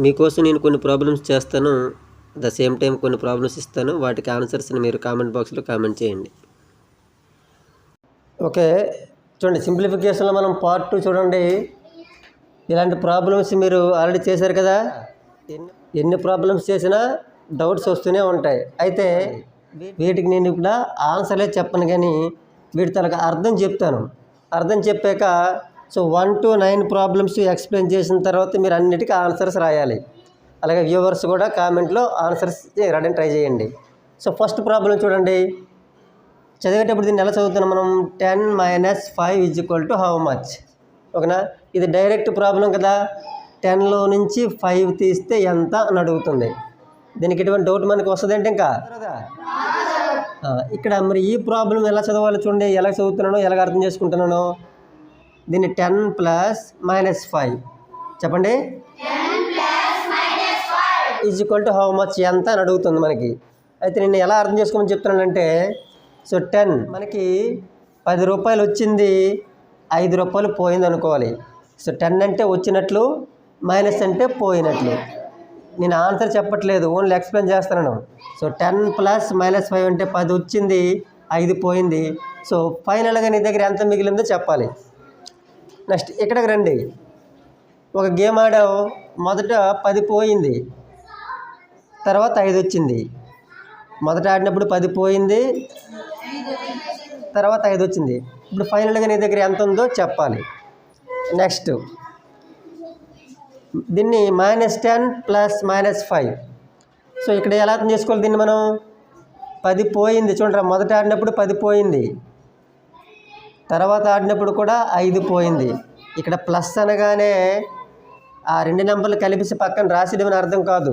మీకోసం నేను కొన్ని ప్రాబ్లమ్స్ చేస్తాను, ద సేమ్ టైం కొన్ని ప్రాబ్లమ్స్ ఇస్తాను. వాటికి ఆన్సర్స్ని మీరు కామెంట్ బాక్స్లో కామెంట్ చేయండి. ఓకే, చూడండి సింప్లిఫికేషన్లో మనం పార్ట్ 2 చూడండి. ఇలాంటి ప్రాబ్లమ్స్ మీరు ఆల్రెడీ చేశారు కదా. ఎన్ని ప్రాబ్లమ్స్ చేసినా డౌట్స్ వస్తూనే ఉంటాయి. అయితే వీటికి నేను ఇప్పుడు ఆన్సర్లే చెప్పను, కానీ వీటి తనకు అర్థం చెప్తాను. అర్థం చెప్పాక 1 to 9 ప్రాబ్లమ్స్ ఎక్స్ప్లెయిన్ చేసిన తర్వాత మీరు అన్నిటికీ ఆన్సర్స్ రాయాలి. అలాగే వ్యూవర్స్ కూడా కామెంట్లో ఆన్సర్స్ రాయడానికి ట్రై చేయండి. ఫస్ట్ ప్రాబ్లం చూడండి. చదివేటప్పుడు దీన్ని ఎలా చదువుతున్నాం మనం? 10 - 5 = హౌ మచ్? ఓకేనా? ఇది డైరెక్ట్ ప్రాబ్లం కదా. 10లో నుంచి 5 తీస్తే ఎంత అని అడుగుతుంది. దీనికి ఎటువంటి డౌట్ మనకు వస్తుంది అంటే ఇంకా ఇక్కడ మరి ఈ ప్రాబ్లం ఎలా చదవాలి చూడండి. ఎలా చదువుతున్నానో, ఎలాగ అర్థం చేసుకుంటున్నానో. దీన్ని 10 + -5 చెప్పండి. 10 = హౌ మచ్? ఎంత అని అడుగుతుంది మనకి. అయితే నేను ఎలా అర్థం చేసుకోమని చెప్తున్నానంటే 10 మనకి 10 రూపాయలు వచ్చింది, 5 రూపాయలు పోయింది అనుకోవాలి. 10 అంటే వచ్చినట్లు, మైనస్ అంటే పోయినట్లు. నేను ఆన్సర్ చెప్పట్లేదు, ఓన్లీ ఎక్స్ప్లెయిన్ చేస్తున్నాను. 10 + -5 అంటే 10 వచ్చింది, 5 పోయింది. ఫైనల్గా నీ దగ్గర ఎంత మిగిలిందో చెప్పాలి. నెక్స్ట్ ఇక్కడికి రండి. ఒక గేమ్ ఆడావు, మొదట 10 పోయింది, తర్వాత 5 వచ్చింది. మొదట ఆడినప్పుడు 10 పోయింది, తర్వాత 5 వచ్చింది. ఇప్పుడు ఫైనల్గా నీ దగ్గర ఎంత ఉందో చెప్పాలి. నెక్స్ట్ దీన్ని -10 + -5. ఇక్కడ ఎలా అర్థం చేసుకోవాలి దీన్ని మనం? 10 పోయింది చూడరా. మొదట ఆడినప్పుడు 10 పోయింది, తర్వాత ఆడినప్పుడు కూడా 5 పోయింది. ఇక్కడ ప్లస్ అనగానే ఆ 2 నెంబర్లు కలిపి పక్కన రాసేయడం అర్థం కాదు.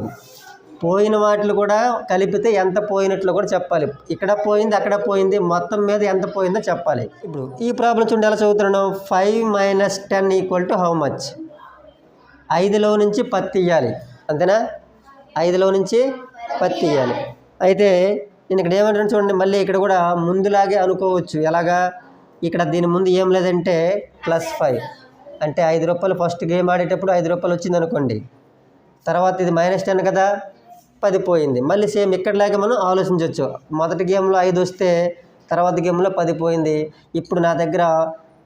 పోయిన వాటిని కూడా కలిపితే ఎంత పోయినట్లు కూడా చెప్పాలి. ఇక్కడ పోయింది, అక్కడ పోయింది, మొత్తం మీద ఎంత పోయిందో చెప్పాలి. ఇప్పుడు ఈ ప్రాబ్లం చూడండి ఎలా చదువుతున్నాను. 5 - 10 = హౌ మచ్? 5లో నుంచి 10 తీయాలి, అంతేనా? 5లో నుంచి 10 తీయాలి. అయితే నేను ఇక్కడ ఏమంటాను చూడండి. మళ్ళీ ఇక్కడ కూడా ముందులాగే అనుకోవచ్చు. ఎలాగా? ఇక్కడ దీని ముందు ఏం లేదంటే +5 అంటే 5 రూపాయలు. ఫస్ట్ గేమ్ ఆడేటప్పుడు 5 రూపాయలు వచ్చింది అనుకోండి. తర్వాత ఇది -10 కదా, 10 పోయింది. మళ్ళీ సేమ్ ఇక్కడలాగే మనం ఆలోచించవచ్చు. మొదటి గేమ్లో 5 వస్తే తర్వాత గేమ్లో 10 పోయింది. ఇప్పుడు నా దగ్గర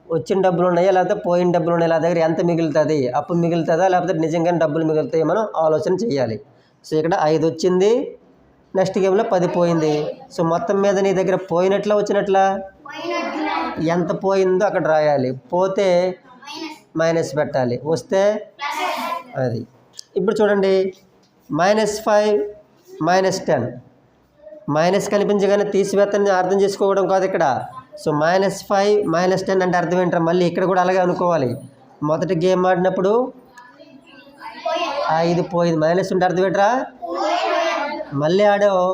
వచ్చిన డబ్బులు ఉన్నాయా, లేకపోతే పోయిన డబ్బులు ఉన్నాయా, నా దగ్గర ఎంత మిగులుతుంది? అప్పు మిగులుతుందా, లేకపోతే నిజంగానే డబ్బులు మిగులుతాయి? మనం ఆలోచన చేయాలి. ఇక్కడ 5 వచ్చింది, నెక్స్ట్ గేమ్లో 10 పోయింది. మొత్తం మీద నీ దగ్గర పోయినట్లా వచ్చినట్లా? ఎంత పోయిందో అక్కడ రాయాలి. పోతే మైనస్ పెట్టాలి, వస్తే అది. ఇప్పుడు చూడండి -5 - 10 మైనస్ కనిపించగానే తీసివేత్తని అర్థం చేసుకోవడం కాదు ఇక్కడ. -5 - 10 అంటే అర్థం ఏంటారా? మళ్ళీ ఇక్కడ కూడా అలాగే అనుకోవాలి. మొదటి గేమ్ ఆడినప్పుడు 5 పోయింది, మైనస్ ఉంటే అర్థం ఏంట్రా? మళ్ళీ ఆడావు,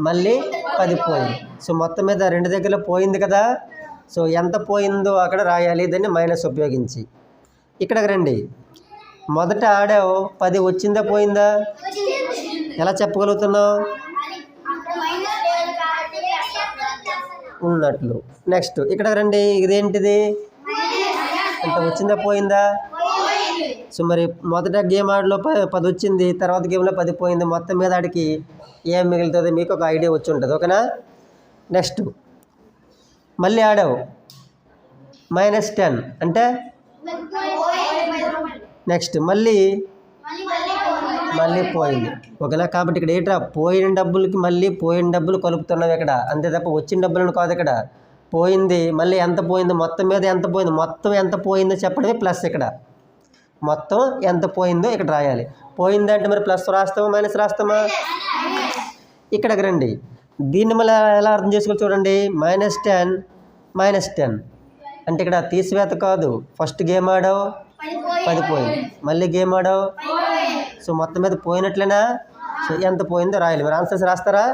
మళ్ళీ 10 పోయింది. మొత్తం మీద 2 దగ్గరలో పోయింది కదా. ఎంత పోయిందో అక్కడ రాయాలి, దాన్ని మైనస్ ఉపయోగించి. ఇక్కడికి రండి. మొదట ఆడావు, 10 వచ్చిందా పోయిందా? ఎలా చెప్పగలుగుతున్నావు? ఉన్నట్లు. నెక్స్ట్ ఇక్కడికి రండి. ఇదేంటిది? అంటే వచ్చిందా పోయిందా? మరి మొదట గేమ్ ఆడలో 10 వచ్చింది, తర్వాత గేమ్లో 10 పోయింది. మొత్తం మీద ఆడికి ఏం మిగులుతుంది మీకు ఒక ఐడియా వచ్చి ఉంటుంది. ఓకేనా? నెక్స్ట్ మళ్ళీ ఆడావు -10 అంటే నెక్స్ట్ మళ్ళీ పోయింది. ఓకేనా? కాబట్టి ఇక్కడ ఏంట్రా? పోయిన డబ్బులకి మళ్ళీ పోయిన డబ్బులు కలుపుతున్నావు ఇక్కడ, అంతే తప్ప వచ్చిన డబ్బులను కాదు. ఇక్కడ పోయింది, మళ్ళీ ఎంత పోయింది, మొత్తం మీద ఎంత పోయింది, మొత్తం ఎంత పోయిందో చెప్పడమే ప్లస్. ఇక్కడ మొత్తం ఎంత పోయిందో ఇక్కడ రాయాలి. పోయిందంటే మరి ప్లస్ రాస్తామా, మైనస్ రాస్తామా? ఇక్కడికి రండి. దీన్ని మళ్ళీ ఎలా అర్థం చేసుకోవాలి చూడండి. -10 - 10 అంటే ఇక్కడ తీసివేత కాదు. ఫస్ట్ గేమ్ ఆడావు, 10 పోయింది, మళ్ళీ గేమ్ ఆడావు, మొత్తం మీద పోయినట్లేనా? ఎంత పోయిందో రాయాలి. మరి ఆన్సర్స్ రాస్తారా?